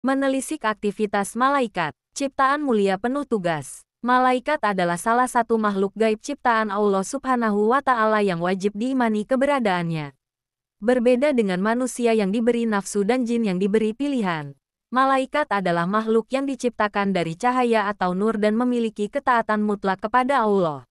Menelisik aktivitas malaikat, ciptaan mulia penuh tugas. Malaikat adalah salah satu makhluk gaib ciptaan Allah Subhanahu wa Ta'ala yang wajib diimani keberadaannya. Berbeda dengan manusia yang diberi nafsu dan jin yang diberi pilihan, malaikat adalah makhluk yang diciptakan dari cahaya atau nur dan memiliki ketaatan mutlak kepada Allah.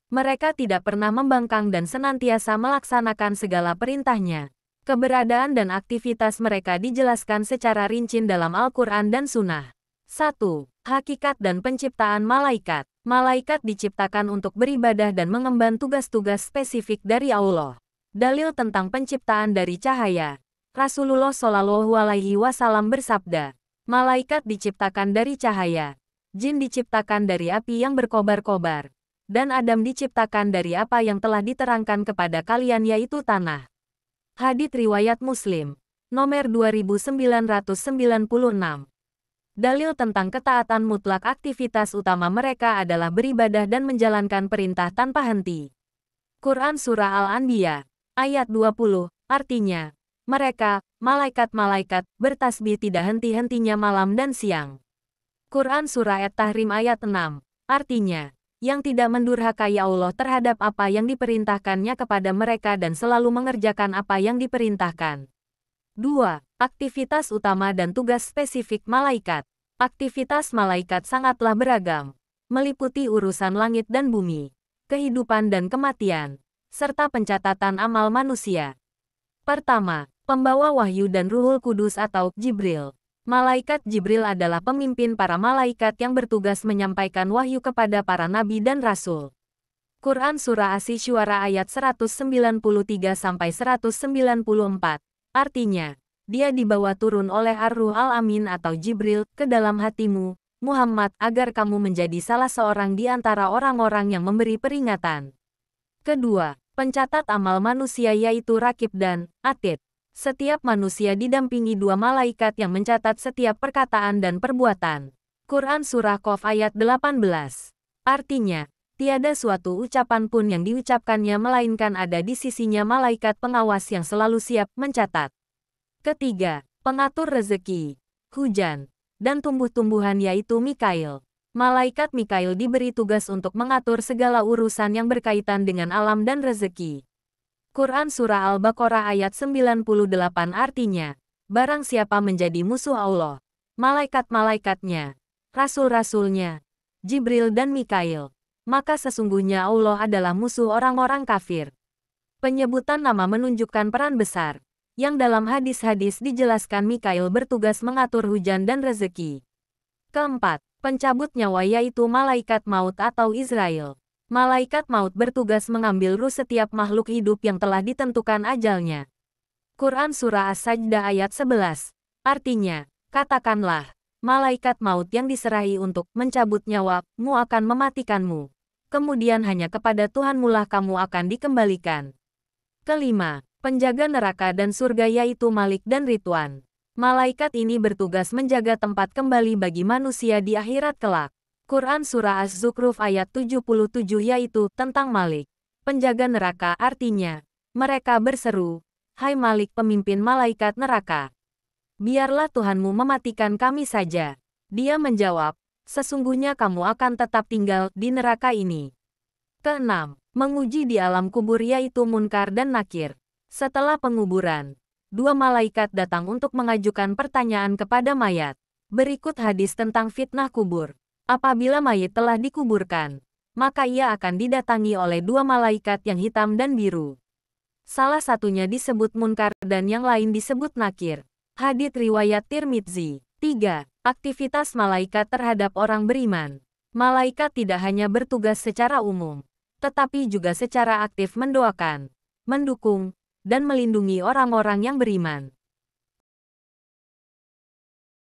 Mereka tidak pernah membangkang dan senantiasa melaksanakan segala perintahnya. Keberadaan dan aktivitas mereka dijelaskan secara rinci dalam Al-Quran dan Sunnah. 1. Hakikat dan penciptaan malaikat. Malaikat diciptakan untuk beribadah dan mengemban tugas-tugas spesifik dari Allah. Dalil tentang penciptaan dari cahaya. Rasulullah Shallallahu Alaihi Wasallam bersabda, malaikat diciptakan dari cahaya, jin diciptakan dari api yang berkobar-kobar, dan Adam diciptakan dari apa yang telah diterangkan kepada kalian yaitu tanah. Hadits riwayat Muslim, nomor 2996. Dalil tentang ketaatan mutlak aktivitas utama mereka adalah beribadah dan menjalankan perintah tanpa henti. Quran Surah Al-Anbiya, ayat 20, artinya, mereka, malaikat-malaikat, bertasbih tidak henti-hentinya malam dan siang. Quran Surah At-Tahrim ayat 6, artinya, yang tidak mendurhakai Allah terhadap apa yang diperintahkannya kepada mereka dan selalu mengerjakan apa yang diperintahkan. 2. Aktivitas utama dan tugas spesifik malaikat. Aktivitas malaikat sangatlah beragam, meliputi urusan langit dan bumi, kehidupan dan kematian, serta pencatatan amal manusia. Pertama, pembawa wahyu dan Ruhul Kudus atau Jibril. Malaikat Jibril adalah pemimpin para malaikat yang bertugas menyampaikan wahyu kepada para nabi dan rasul. Quran Surah Asy-Syu'ara ayat 193-194, artinya, dia dibawa turun oleh Ar-Ruh Al-Amin atau Jibril ke dalam hatimu, Muhammad, agar kamu menjadi salah seorang di antara orang-orang yang memberi peringatan. Kedua, pencatat amal manusia yaitu Raqib dan Atid. Setiap manusia didampingi dua malaikat yang mencatat setiap perkataan dan perbuatan. Quran Surah Qaf ayat 18. Artinya, tiada suatu ucapan pun yang diucapkannya melainkan ada di sisinya malaikat pengawas yang selalu siap mencatat. Ketiga, pengatur rezeki, hujan, dan tumbuh-tumbuhan yaitu Mikail. Malaikat Mikail diberi tugas untuk mengatur segala urusan yang berkaitan dengan alam dan rezeki. Quran Surah Al-Baqarah ayat 98 artinya, barang siapa menjadi musuh Allah, malaikat-malaikatnya, rasul-rasulnya, Jibril dan Mikail, maka sesungguhnya Allah adalah musuh orang-orang kafir. Penyebutan nama menunjukkan peran besar, yang dalam hadis-hadis dijelaskan Mikail bertugas mengatur hujan dan rezeki. Keempat, pencabut nyawa yaitu malaikat maut atau Israel. Malaikat maut bertugas mengambil ruh setiap makhluk hidup yang telah ditentukan ajalnya. Quran Surah As-Sajdah ayat 11. Artinya, katakanlah, malaikat maut yang diserahi untuk mencabut nyawamu akan mematikanmu. Kemudian hanya kepada Tuhanmu lah kamu akan dikembalikan. Kelima, penjaga neraka dan surga yaitu Malik dan Ridwan. Malaikat ini bertugas menjaga tempat kembali bagi manusia di akhirat kelak. Quran Surah Az-Zukhruf ayat 77 yaitu tentang Malik, penjaga neraka, artinya, mereka berseru, hai Malik pemimpin malaikat neraka, biarlah Tuhanmu mematikan kami saja. Dia menjawab, sesungguhnya kamu akan tetap tinggal di neraka ini. Keenam, menguji di alam kubur yaitu Munkar dan Nakir. Setelah penguburan, dua malaikat datang untuk mengajukan pertanyaan kepada mayat. Berikut hadis tentang fitnah kubur. Apabila mayit telah dikuburkan, maka ia akan didatangi oleh dua malaikat yang hitam dan biru. Salah satunya disebut Munkar dan yang lain disebut Nakir. Hadits riwayat Tirmidzi. 3. Aktivitas malaikat terhadap orang beriman. Malaikat tidak hanya bertugas secara umum, tetapi juga secara aktif mendoakan, mendukung, dan melindungi orang-orang yang beriman.